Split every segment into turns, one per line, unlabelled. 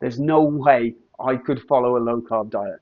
There's no way I could follow a low carb diet.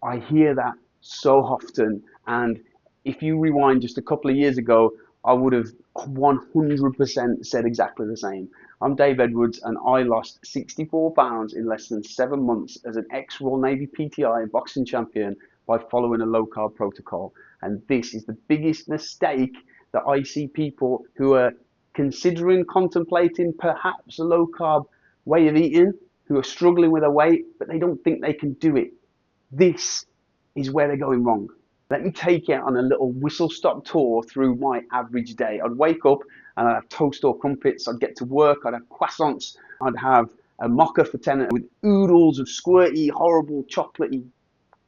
I hear that so often. And if you rewind just a couple of years ago, I would have 100% said exactly the same. I'm Dave Edwards, and I lost 64 pounds in less than 7 months as an ex-Royal Navy PTI boxing champion by following a low carb protocol. And this is the biggest mistake that I see people who are considering, contemplating perhaps a low carb way of eating, who are struggling with their weight, but they don't think they can do it. This is where they're going wrong. Let me take you on a little whistle-stop tour through my average day. I'd wake up and I'd have toast or crumpets. I'd get to work. I'd have croissants. I'd have a mocha for 10 with oodles of squirty, horrible, chocolatey,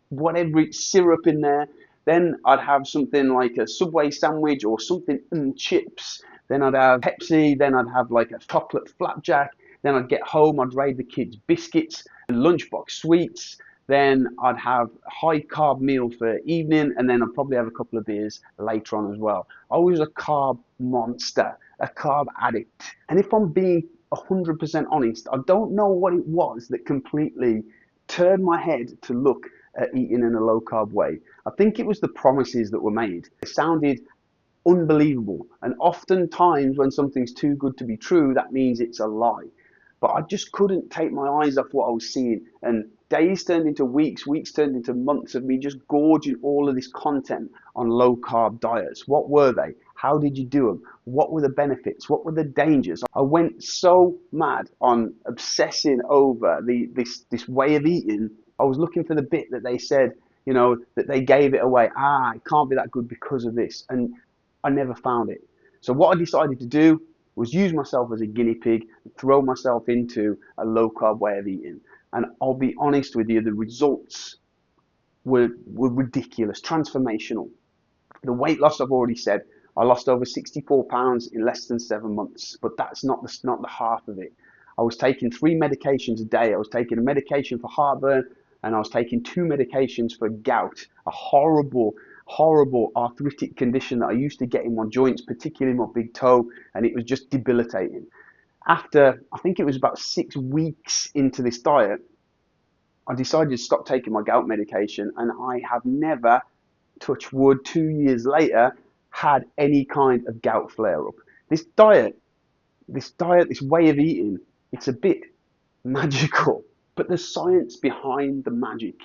whatever it's syrup in there. Then I'd have something like a Subway sandwich or something in chips. Then I'd have Pepsi. Then I'd have like a chocolate flapjack. Then I'd get home. I'd raid the kids biscuits, lunchbox sweets. Then I'd have a high carb meal for evening, and then I'd probably have a couple of beers later on as well. I was a carb monster, a carb addict. And if I'm being 100% honest, I don't know what it was that completely turned my head to look at eating in a low carb way. I think it was the promises that were made. It sounded unbelievable. And oftentimes when something's too good to be true, that means it's a lie. But I just couldn't take my eyes off what I was seeing. And days turned into weeks, weeks turned into months of me just gorging all of this content on low carb diets. What were they? How did you do them? What were the benefits? What were the dangers? I went so mad on obsessing over this way of eating. I was looking for the bit that they said, that they gave it away. It can't be that good because of this. And I never found it. So what I decided to do was use myself as a guinea pig, throw myself into a low carb way of eating. And I'll be honest with you, the results were ridiculous, transformational. The weight loss, I've already said, I lost over 64 pounds in less than 7 months, but that's not the half of it. I was taking 3 medications a day. I was taking a medication for heartburn, and I was taking 2 medications for gout, a horrible arthritic condition that I used to get in my joints, particularly my big toe, and it was just debilitating. After, I think it was about 6 weeks into this diet, I decided to stop taking my gout medication, and I have never, touch wood, 2 years later, had any kind of gout flare up. This diet, this way of eating, it's a bit magical, but there's science behind the magic.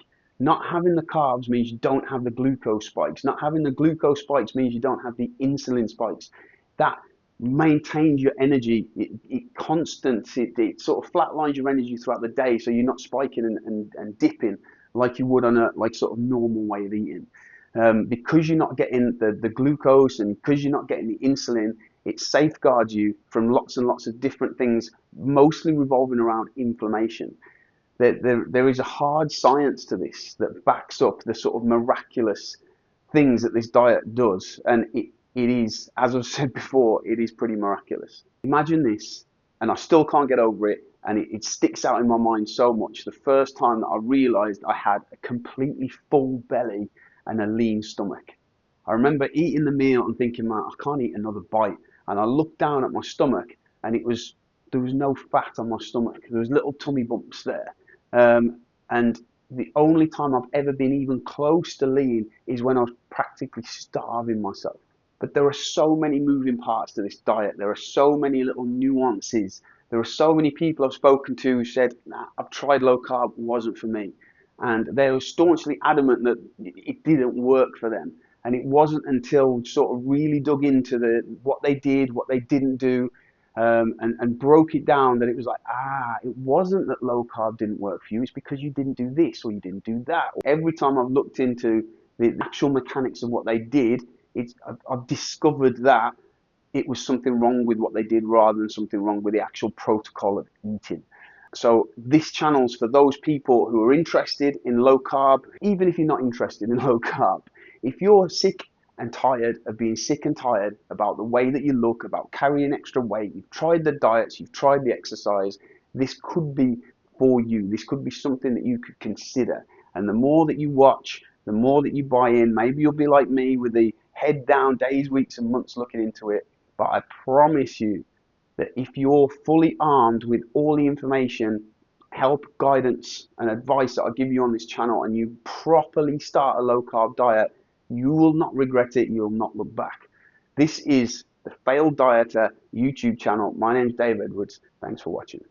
Not having the carbs means you don't have the glucose spikes. Not having the glucose spikes means you don't have the insulin spikes. That maintains your energy. It sort of flatlines your energy throughout the day, so you're not spiking and dipping like you would on a sort of normal way of eating. Because you're not getting the glucose and because you're not getting the insulin, it safeguards you from lots and lots of different things, mostly revolving around inflammation. There is a hard science to this that backs up the sort of miraculous things that this diet does. And it is, as I've said before, it is pretty miraculous. Imagine this, and I still can't get over it, and it sticks out in my mind so much. The first time that I realized I had a completely full belly and a lean stomach. I remember eating the meal and thinking, man, I can't eat another bite. And I looked down at my stomach, and there was no fat on my stomach. There was little tummy bumps there. And the only time I've ever been even close to lean is when I was practically starving myself. But there are so many moving parts to this diet. There are so many little nuances. There are so many people I've spoken to who said, nah, I've tried low carb, it wasn't for me. And they were staunchly adamant that it didn't work for them. And it wasn't until sort of really dug into what they did, what they didn't do, and broke it down that it was like, it wasn't that low carb didn't work for you, it's because you didn't do this or you didn't do that. Every time I've looked into the actual mechanics of what they did, I've discovered that it was something wrong with what they did rather than something wrong with the actual protocol of eating. So this channel's for those people who are interested in low carb, even if you're not interested in low carb. If you're sick and tired of being sick and tired about the way that you look, about carrying extra weight, you've tried the diets, you've tried the exercise, this could be for you. This could be something that you could consider. And the more that you watch, the more that you buy in, maybe you'll be like me with the head down days, weeks and months looking into it. But I promise you that if you're fully armed with all the information help, guidance, and advice that I give you on this channel, and you properly start a low carb diet, you will not regret it. You'll not look back. This is the Failed Dieter YouTube channel. My name's Dave Edwards. Thanks for watching.